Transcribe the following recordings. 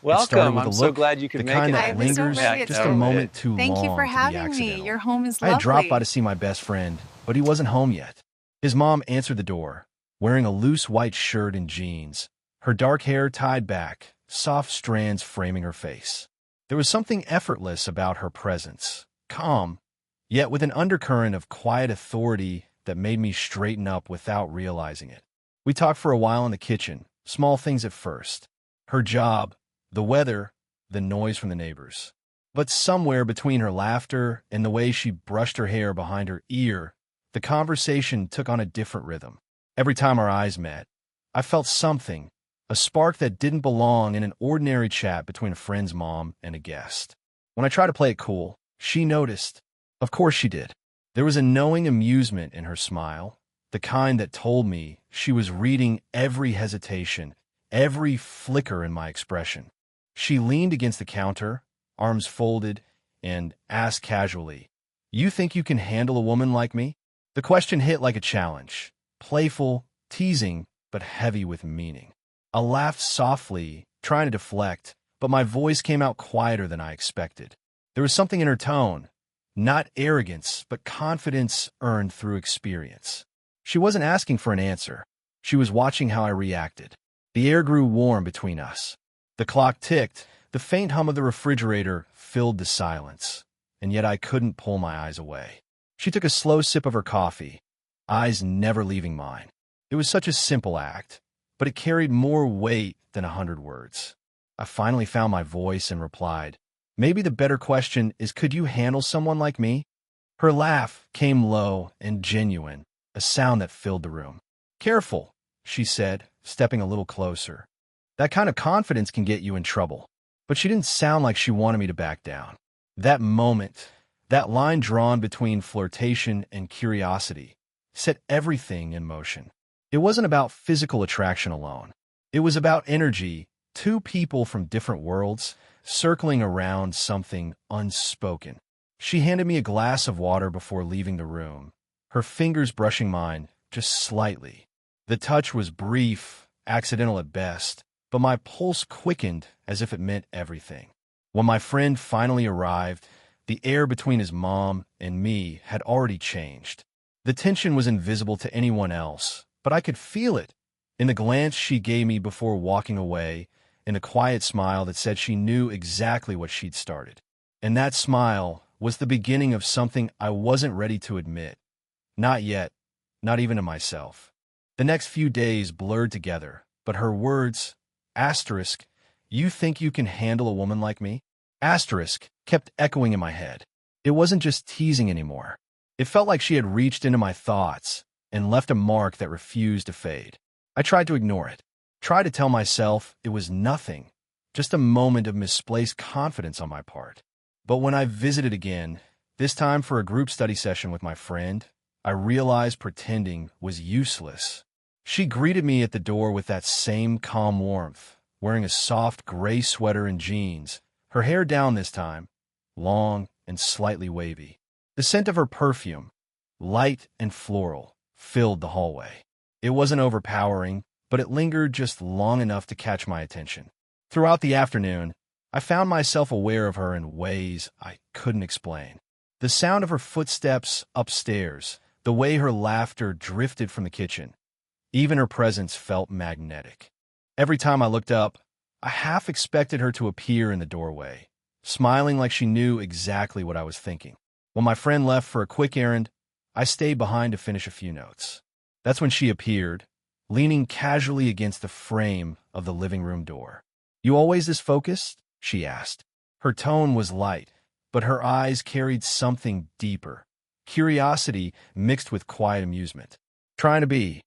It started Welcome. with a I'm so look, glad you the could make kind it. that I was so lingers ready. just It's a so moment too Thank you for long to be having me. accidental. Your home is I had dropped by lovely. to see my best friend, but he wasn't home yet. His mom answered the door, wearing a loose white shirt and jeans, her dark hair tied back, soft strands framing her face. There was something effortless about her presence, calm, yet with an undercurrent of quiet authority that made me straighten up without realizing it. We talked for a while in the kitchen, small things at first. Her job, the weather, the noise from the neighbors. But somewhere between her laughter and the way she brushed her hair behind her ear, the conversation took on a different rhythm. Every time our eyes met, I felt something, a spark that didn't belong in an ordinary chat between a friend's mom and a guest. When I tried to play it cool, she noticed. Of course she did. There was a knowing amusement in her smile, the kind that told me she was reading every hesitation, every flicker in my expression. She leaned against the counter, arms folded, and asked casually, "You think you can handle a woman like me?" The question hit like a challenge, playful, teasing, but heavy with meaning. I laughed softly, trying to deflect, but my voice came out quieter than I expected. There was something in her tone, not arrogance, but confidence earned through experience. She wasn't asking for an answer. She was watching how I reacted. The air grew warm between us. The clock ticked, the faint hum of the refrigerator filled the silence, and yet I couldn't pull my eyes away. She took a slow sip of her coffee, eyes never leaving mine. It was such a simple act, but it carried more weight than 100 words. I finally found my voice and replied, "Maybe the better question is, could you handle someone like me?" Her laugh came low and genuine, a sound that filled the room. "Careful," she said, stepping a little closer. "That kind of confidence can get you in trouble." But she didn't sound like she wanted me to back down. That moment, that line drawn between flirtation and curiosity, set everything in motion. It wasn't about physical attraction alone. It was about energy, two people from different worlds, circling around something unspoken. She handed me a glass of water before leaving the room, her fingers brushing mine just slightly. The touch was brief, accidental at best, but my pulse quickened as if it meant everything. When my friend finally arrived, the air between his mom and me had already changed. The tension was invisible to anyone else, but I could feel it in the glance she gave me before walking away, in the quiet smile that said she knew exactly what she'd started. And that smile was the beginning of something I wasn't ready to admit. Not yet, not even to myself. The next few days blurred together, but her words, asterisk, "You think you can handle a woman like me?" Asterisk kept echoing in my head. It wasn't just teasing anymore. It felt like she had reached into my thoughts and left a mark that refused to fade. I tried to ignore it, tried to tell myself it was nothing, just a moment of misplaced confidence on my part. But when I visited again, this time for a group study session with my friend, I realized pretending was useless. She greeted me at the door with that same calm warmth, wearing a soft gray sweater and jeans, her hair down this time, long and slightly wavy. The scent of her perfume, light and floral, filled the hallway. It wasn't overpowering, but it lingered just long enough to catch my attention. Throughout the afternoon, I found myself aware of her in ways I couldn't explain. The sound of her footsteps upstairs, the way her laughter drifted from the kitchen, even her presence felt magnetic. Every time I looked up, I half expected her to appear in the doorway, smiling like she knew exactly what I was thinking. When my friend left for a quick errand, I stayed behind to finish a few notes. That's when she appeared, leaning casually against the frame of the living room door. "You always this focused?" she asked. Her tone was light, but her eyes carried something deeper, curiosity mixed with quiet amusement. "Trying to be,"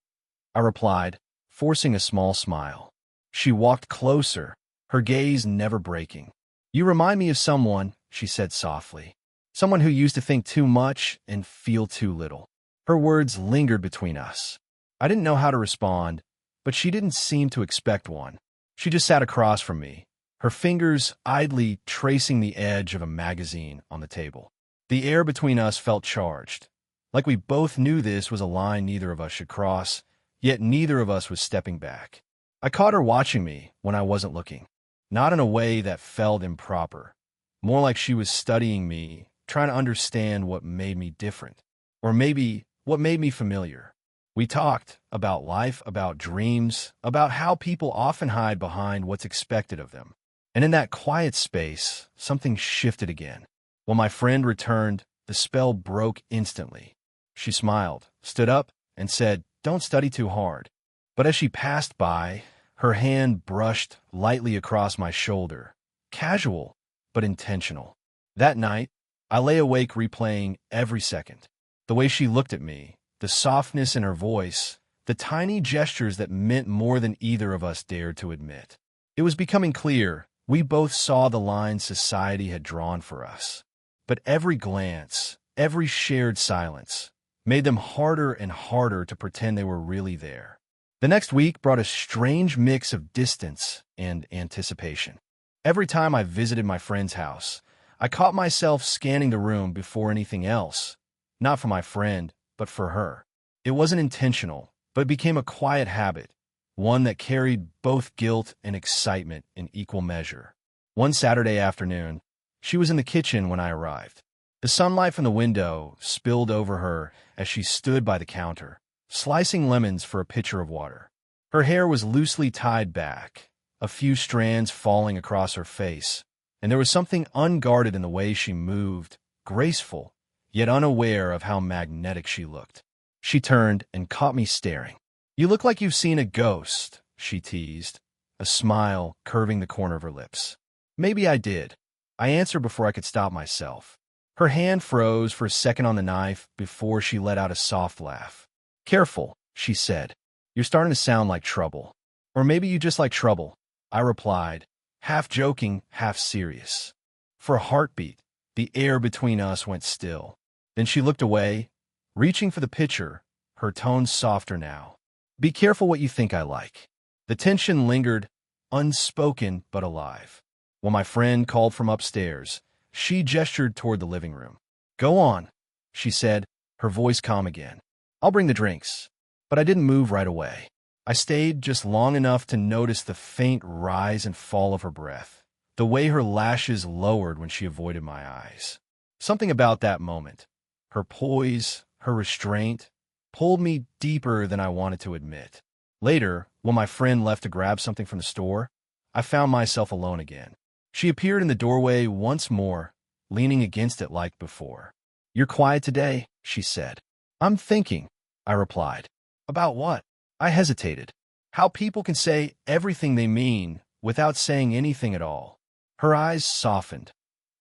I replied, forcing a small smile. She walked closer, her gaze never breaking. "You remind me of someone," she said softly. "Someone who used to think too much and feel too little." Her words lingered between us. I didn't know how to respond, but she didn't seem to expect one. She just sat across from me, her fingers idly tracing the edge of a magazine on the table. The air between us felt charged, like we both knew this was a line neither of us should cross, yet neither of us was stepping back. I caught her watching me when I wasn't looking. not in a way that felt improper. More like she was studying me, trying to understand what made me different. Or maybe what made me familiar. We talked about life, about dreams, about how people often hide behind what's expected of them. And in that quiet space, something shifted again. When my friend returned, the spell broke instantly. She smiled, stood up, and said, "Don't study too hard." But as she passed by, her hand brushed lightly across my shoulder. Casual, but intentional. That night, I lay awake replaying every second. The way she looked at me, the softness in her voice, the tiny gestures that meant more than either of us dared to admit. It was becoming clear we both saw the line society had drawn for us. But every glance, every shared silence, made them harder and harder to pretend they were really there. The next week brought a strange mix of distance and anticipation. Every time I visited my friend's house, I caught myself scanning the room before anything else, not for my friend, but for her. It wasn't intentional, but became a quiet habit, one that carried both guilt and excitement in equal measure. One Saturday afternoon, she was in the kitchen when I arrived. The sunlight from the window spilled over her as she stood by the counter, slicing lemons for a pitcher of water. Her hair was loosely tied back, a few strands falling across her face, and there was something unguarded in the way she moved, graceful, yet unaware of how magnetic she looked. She turned and caught me staring. "You look like you've seen a ghost," she teased, a smile curving the corner of her lips. "Maybe I did," I answered before I could stop myself. Her hand froze for a second on the knife before she let out a soft laugh. "Careful," she said. "You're starting to sound like trouble. Or maybe you just like trouble," I replied, half joking, half serious. For a heartbeat, the air between us went still. Then she looked away, reaching for the pitcher, her tone softer now. "Be careful what you think I like." The tension lingered, unspoken but alive. When my friend called from upstairs, she gestured toward the living room. "Go on," she said, her voice calm again. "I'll bring the drinks." But I didn't move right away. I stayed just long enough to notice the faint rise and fall of her breath, the way her lashes lowered when she avoided my eyes. Something about that moment, her poise, her restraint, pulled me deeper than I wanted to admit. Later, when my friend left to grab something from the store, I found myself alone again. She appeared in the doorway once more, leaning against it like before. "You're quiet today," she said. "I'm thinking," I replied. "About what?" I hesitated. How people can say everything they mean without saying anything at all. Her eyes softened,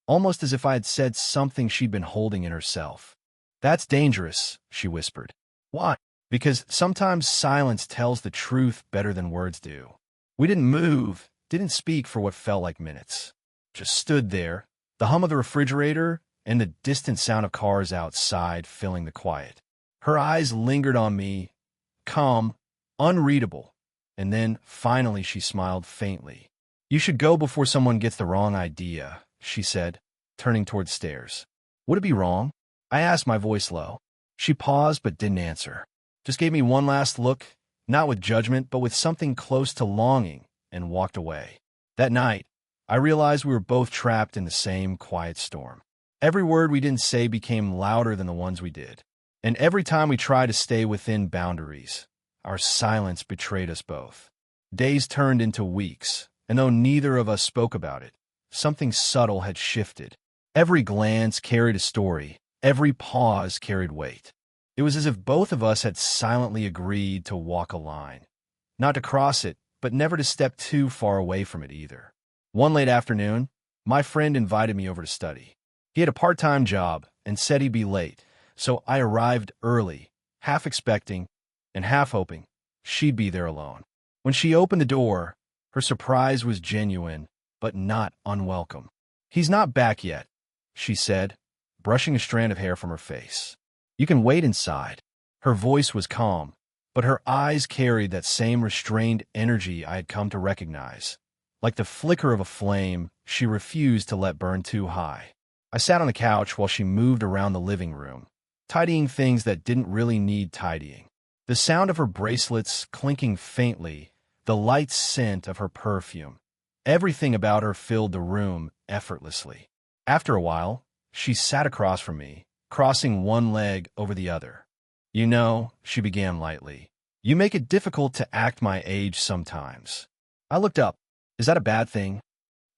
almost as if I had said something she'd been holding in herself. "That's dangerous," she whispered. "Why?" "Because sometimes silence tells the truth better than words do." We didn't move, didn't speak for what felt like minutes. Just stood there, the hum of the refrigerator and the distant sound of cars outside filling the quiet. Her eyes lingered on me, calm, unreadable, and then finally she smiled faintly. "You should go before someone gets the wrong idea," she said, turning toward the stairs. "Would it be wrong?" I asked, my voice low. She paused but didn't answer. Just gave me one last look, not with judgment, but with something close to longing, and walked away. That night, I realized we were both trapped in the same quiet storm. Every word we didn't say became louder than the ones we did. And every time we tried to stay within boundaries, our silence betrayed us both. Days turned into weeks, and though neither of us spoke about it, something subtle had shifted. Every glance carried a story, every pause carried weight. It was as if both of us had silently agreed to walk a line, not to cross it, but never to step too far away from it either. One late afternoon, my friend invited me over to study. He had a part-time job and said he'd be late, so I arrived early, half expecting and half hoping she'd be there alone. When she opened the door, her surprise was genuine, but not unwelcome. "He's not back yet," she said, brushing a strand of hair from her face. "You can wait inside." Her voice was calm, but her eyes carried that same restrained energy I had come to recognize. Like the flicker of a flame she refused to let burn too high. I sat on the couch while she moved around the living room, tidying things that didn't really need tidying. The sound of her bracelets clinking faintly, the light scent of her perfume. Everything about her filled the room effortlessly. After a while, she sat across from me, crossing one leg over the other. "You know," she began lightly, "you make it difficult to act my age sometimes." I looked up. "Is that a bad thing?"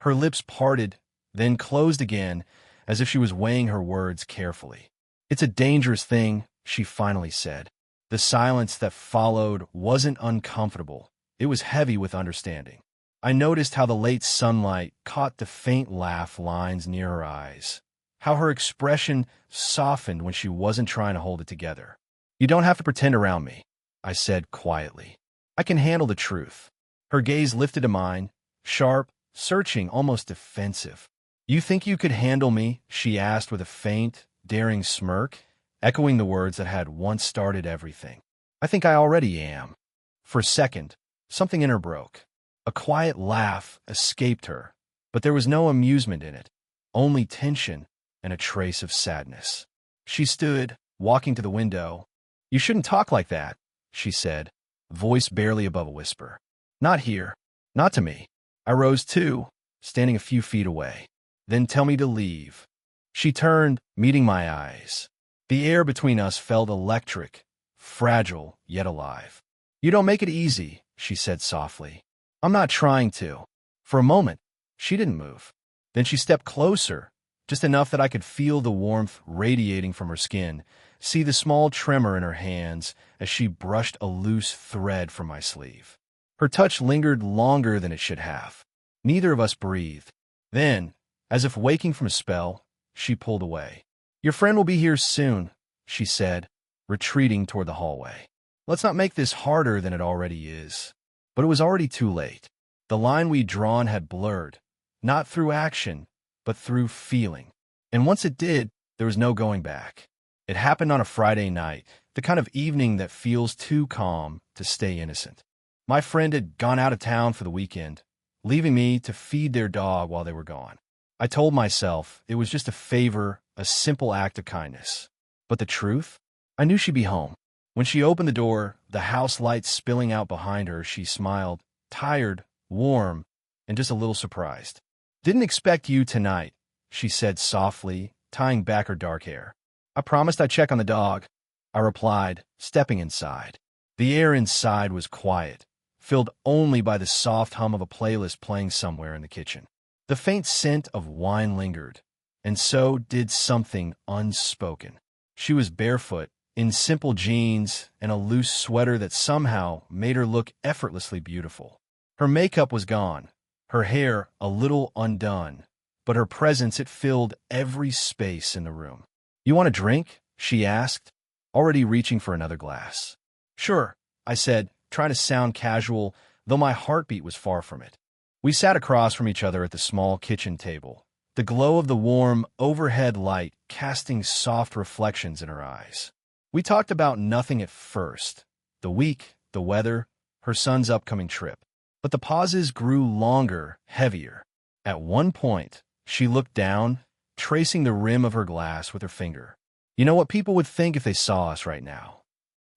Her lips parted, then closed again, as if she was weighing her words carefully. "It's a dangerous thing," she finally said. The silence that followed wasn't uncomfortable. It was heavy with understanding. I noticed how the late sunlight caught the faint laugh lines near her eyes, how her expression softened when she wasn't trying to hold it together. "You don't have to pretend around me," I said quietly. "I can handle the truth." Her gaze lifted to mine, sharp, searching, almost defensive. "You think you could handle me?" she asked with a faint, daring smirk, echoing the words that had once started everything. "I think I already am." For a second, something in her broke. A quiet laugh escaped her, but there was no amusement in it, only tension and a trace of sadness. She stood, walking to the window. "You shouldn't talk like that," she said, voice barely above a whisper. "Not here. Not to me." I rose too, standing a few feet away. "Then tell me to leave." She turned, meeting my eyes. The air between us felt electric, fragile, yet alive. "You don't make it easy," she said softly. "I'm not trying to." For a moment, she didn't move. Then she stepped closer, just enough that I could feel the warmth radiating from her skin, see the small tremor in her hands as she brushed a loose thread from my sleeve. Her touch lingered longer than it should have. Neither of us breathed. Then, as if waking from a spell, she pulled away. "Your friend will be here soon," she said, retreating toward the hallway. "Let's not make this harder than it already is." But it was already too late. The line we'd drawn had blurred, not through action, but through feeling. And once it did, there was no going back. It happened on a Friday night, the kind of evening that feels too calm to stay innocent. My friend had gone out of town for the weekend, leaving me to feed their dog while they were gone. I told myself it was just a favor, a simple act of kindness. But the truth? I knew she'd be home. When she opened the door, the house lights spilling out behind her, she smiled, tired, warm, and just a little surprised. "Didn't expect you tonight," she said softly, tying back her dark hair. "I promised I'd check on the dog," I replied, stepping inside. The air inside was quiet, filled only by the soft hum of a playlist playing somewhere in the kitchen. The faint scent of wine lingered, and so did something unspoken. She was barefoot, in simple jeans and a loose sweater that somehow made her look effortlessly beautiful. Her makeup was gone, her hair a little undone, but her presence, it filled every space in the room. "You want a drink?" she asked, already reaching for another glass. "Sure," I said, trying to sound casual, though my heartbeat was far from it. We sat across from each other at the small kitchen table, the glow of the warm, overhead light casting soft reflections in her eyes. We talked about nothing at first, the week, the weather, her son's upcoming trip. But the pauses grew longer, heavier. At one point, she looked down, tracing the rim of her glass with her finger. "You know what people would think if they saw us right now?"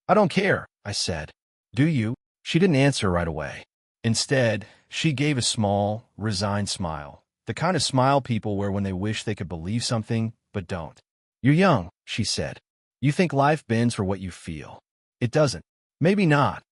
"I don't care," I said. "Do you?" She didn't answer right away. Instead, she gave a small, resigned smile, the kind of smile people wear when they wish they could believe something, but don't. "You're young," she said. "You think life bends for what you feel. It doesn't." "Maybe not,"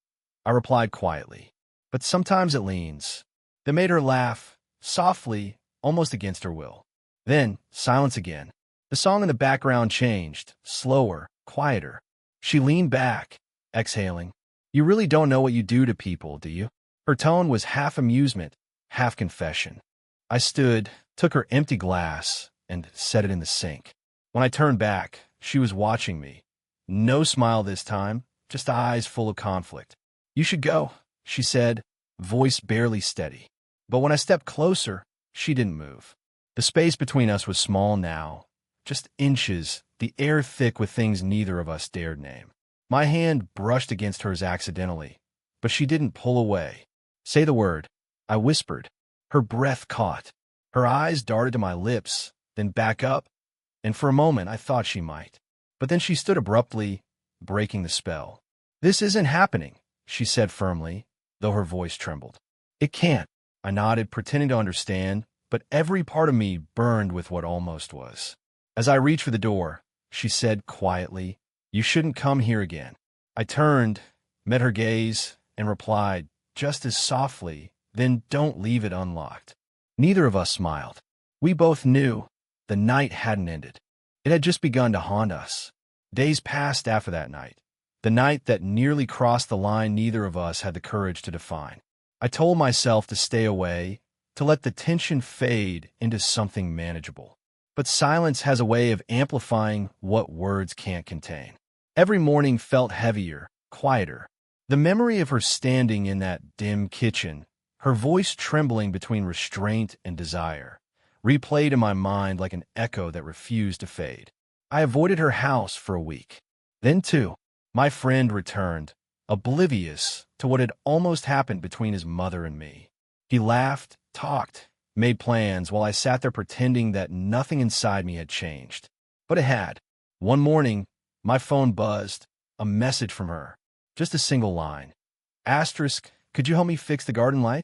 I replied quietly. "But sometimes it leans." That made her laugh, softly, almost against her will. Then, silence again. The song in the background changed, slower, quieter. She leaned back, exhaling. "You really don't know what you do to people, do you?" Her tone was half amusement, half confession. I stood, took her empty glass, and set it in the sink. When I turned back, she was watching me. No smile this time, just eyes full of conflict. "You should go," she said, voice barely steady. But when I stepped closer, she didn't move. The space between us was small now, just inches, the air thick with things neither of us dared name. My hand brushed against hers accidentally, but she didn't pull away. "Say the word," I whispered. Her breath caught. Her eyes darted to my lips, then back up, and for a moment I thought she might. But then she stood abruptly, breaking the spell. "This isn't happening," she said firmly, though her voice trembled. "It can't." I nodded, pretending to understand, but every part of me burned with what almost was. As I reached for the door, she said quietly, "You shouldn't come here again." I turned, met her gaze, and replied, just as softly, "Then don't leave it unlocked." Neither of us smiled. We both knew the night hadn't ended. It had just begun to haunt us. Days passed after that night, the night that nearly crossed the line neither of us had the courage to define. I told myself to stay away, to let the tension fade into something manageable. But silence has a way of amplifying what words can't contain. Every morning felt heavier, quieter. The memory of her standing in that dim kitchen, her voice trembling between restraint and desire, replayed in my mind like an echo that refused to fade. I avoided her house for a week. Then, too, my friend returned, oblivious to what had almost happened between his mother and me. He laughed, talked, made plans while I sat there pretending that nothing inside me had changed. But it had. One morning, my phone buzzed, a message from her. Just a single line. Asterisk, could you help me fix the garden light?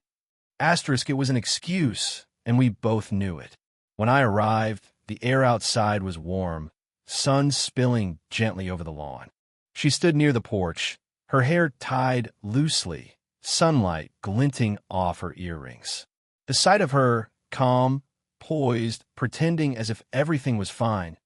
Asterisk, it was an excuse, and we both knew it. When I arrived, the air outside was warm, sun spilling gently over the lawn. She stood near the porch, her hair tied loosely, sunlight glinting off her earrings. The sight of her, calm, poised, pretending as if everything was fine,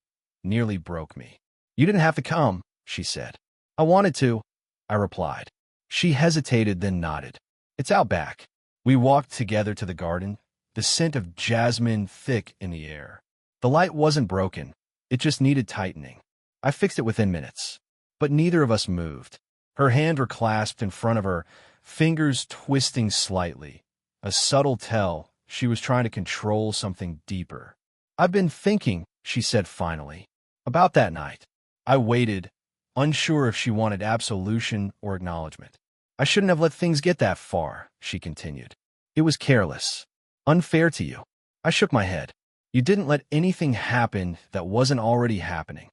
nearly broke me. "You didn't have to come," she said. "I wanted to," I replied. She hesitated, then nodded. "It's out back." We walked together to the garden, the scent of jasmine thick in the air. The light wasn't broken. It just needed tightening. I fixed it within minutes. But neither of us moved. Her hands were clasped in front of her, fingers twisting slightly. A subtle tell she was trying to control something deeper. "I've been thinking," she said finally, "about that night." I waited, unsure if she wanted absolution or acknowledgement. "I shouldn't have let things get that far," she continued. "It was careless. Unfair to you." I shook my head. "You didn't let anything happen that wasn't already happening."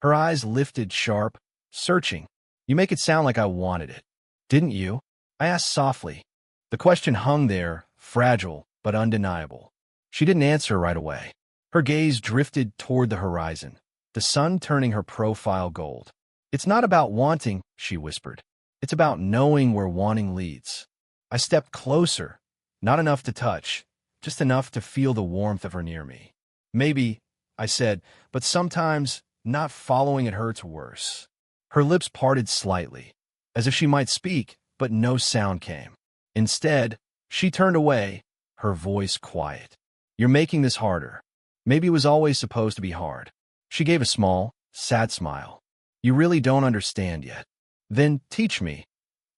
Her eyes lifted sharp, searching. "You make it sound like I wanted it." "Didn't you?" I asked softly. The question hung there, fragile but undeniable. She didn't answer right away. Her gaze drifted toward the horizon, the sun turning her profile gold. "It's not about wanting," she whispered. "It's about knowing where wanting leads." I stepped closer, not enough to touch, just enough to feel the warmth of her near me. "Maybe," I said, "but sometimes not following it hurts worse." Her lips parted slightly, as if she might speak, but no sound came. Instead, she turned away, her voice quiet. "You're making this harder. Maybe it was always supposed to be hard." She gave a small, sad smile. "You really don't understand yet." "Then teach me,"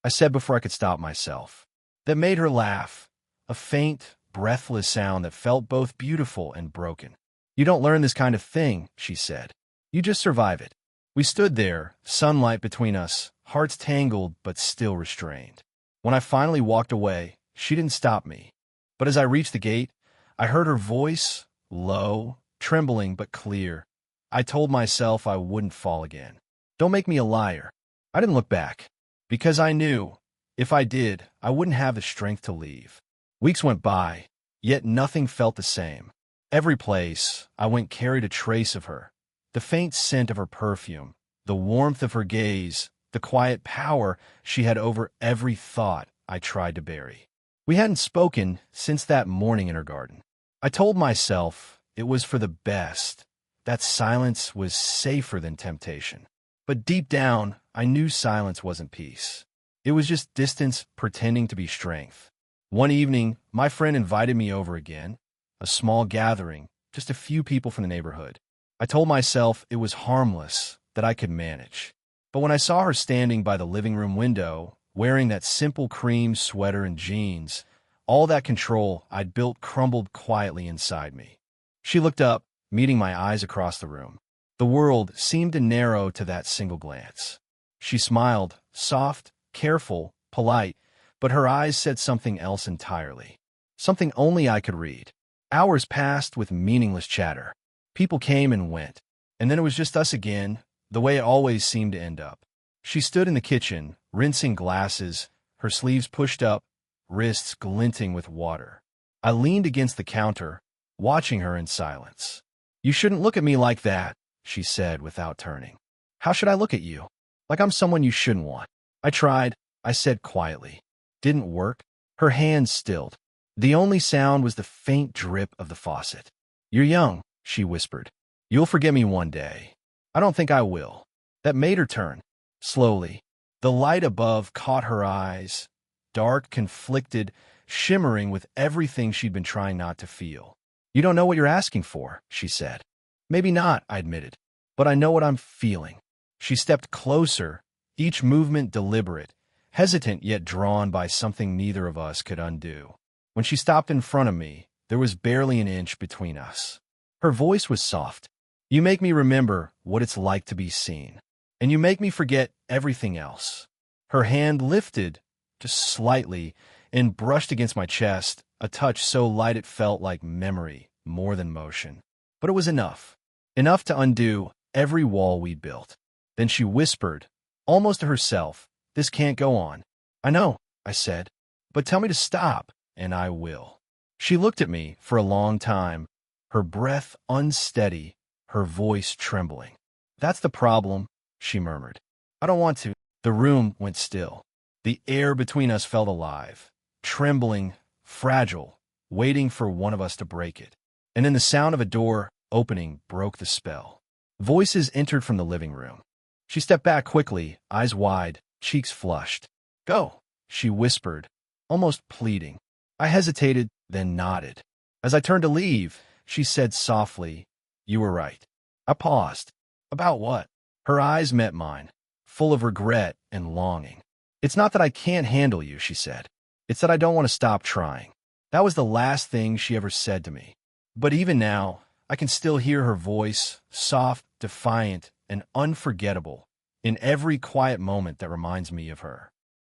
I said before I could stop myself. That made her laugh, a faint, breathless sound that felt both beautiful and broken. "You don't learn this kind of thing," she said. "You just survive it." We stood there, sunlight between us, hearts tangled but still restrained. When I finally walked away, she didn't stop me. But as I reached the gate, I heard her voice, low, trembling but clear. I told myself I wouldn't fall again. "Don't make me a liar." I didn't look back, because I knew, if I did, I wouldn't have the strength to leave. Weeks went by, yet nothing felt the same. Every place I went carried a trace of her, the faint scent of her perfume, the warmth of her gaze, the quiet power she had over every thought I tried to bury. We hadn't spoken since that morning in her garden. I told myself it was for the best, that silence was safer than temptation. But deep down, I knew silence wasn't peace. It was just distance pretending to be strength. One evening, my friend invited me over again, a small gathering, just a few people from the neighborhood. I told myself it was harmless, that I could manage. But when I saw her standing by the living room window, wearing that simple cream sweater and jeans, all that control I'd built crumbled quietly inside me. She looked up, meeting my eyes across the room. The world seemed to narrow to that single glance. She smiled, soft, careful, polite, but her eyes said something else entirely. Something only I could read. Hours passed with meaningless chatter. People came and went, and then it was just us again, the way it always seemed to end up. She stood in the kitchen, rinsing glasses, her sleeves pushed up, wrists glinting with water. I leaned against the counter, watching her in silence. "You shouldn't look at me like that," she said without turning. "How should I look at you? Like I'm someone you shouldn't want." "I tried," I said quietly. "Didn't work." Her hands stilled. The only sound was the faint drip of the faucet. "You're young," she whispered. "You'll forget me one day." "I don't think I will." That made her turn. Slowly. The light above caught her eyes, dark, conflicted, shimmering with everything she'd been trying not to feel. "You don't know what you're asking for," she said. "Maybe not," I admitted. "But I know what I'm feeling." She stepped closer, each movement deliberate, hesitant yet drawn by something neither of us could undo. When she stopped in front of me, there was barely an inch between us. Her voice was soft. "You make me remember what it's like to be seen. And you make me forget everything else." Her hand lifted, just slightly, and brushed against my chest, a touch so light it felt like memory more than motion. But it was enough. Enough to undo every wall we'd built. Then she whispered, almost to herself, "This can't go on." "I know," I said, "but tell me to stop, and I will." She looked at me for a long time, her breath unsteady, her voice trembling. "That's the problem," she murmured. "I don't want to." The room went still. The air between us felt alive, trembling, fragile, waiting for one of us to break it. And then the sound of a door opening broke the spell. Voices entered from the living room. She stepped back quickly, eyes wide, cheeks flushed. "Go," she whispered, almost pleading. I hesitated, then nodded. As I turned to leave, she said softly, "You were right." I paused. "About what?" Her eyes met mine, full of regret and longing. "It's not that I can't handle you," she said. "It's that I don't want to stop trying." That was the last thing she ever said to me. But even now, I can still hear her voice, soft, defiant, and unforgettable, in every quiet moment that reminds me of her.